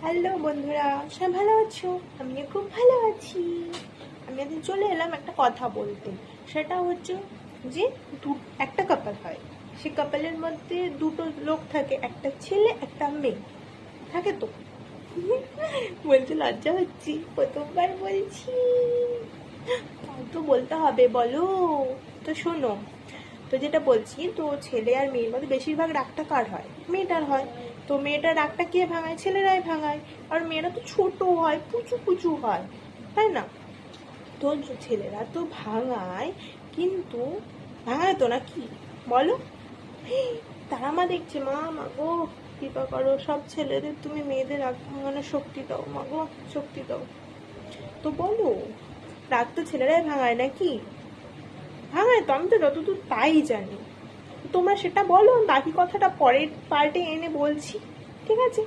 Hello বন্ধুরা, সবাই ভালো আছো? আমিও খুব ভালো আছি। আমি আজ চলে এলাম একটা কথা বলতে। সেটা হচ্ছে যে একটা কাপল হয়, সে কাপলের মধ্যে দুটো লোক থাকে, একটা ছেলে একটা মেয়ে থাকে। তো বলতে লজ্জা হচ্ছি, প্রথমবার বলছি, তাও তো বলতে হবে, বলো। তো শোনো, তো যেটা বলছি, তো ছেলে আর মেয়ের মধ্যে বেশিরভাগ রাগটা কার হয়? মেয়েটার হয়। তো মেয়েটার রাগটা কে ভাঙায়? ছেলেরাই ভাঙায়। আর মেয়েরা তো ছোট হয়, কুচু কুচু হয়, তাই না? তো ছেলেরা তো ভাঙায়, কিন্তু ভাঙায় তো নাকি, বলো? তারা মা দেখছে, মা মা গো, কৃপা করো, সব ছেলেদের তুমি মেয়েদের রাগ ভাঙানোর শক্তি দাও, মা গো, শক্তি দাও। তো বলো, রাগ তো ছেলেরাই ভাঙায় নাকি? ভাঙায় তো, আমি তো যতদূর তাই জানি। তোমরা সেটা বলো, বাকি কথাটা পরের পার্টে এনে বলছি, ঠিক আছে?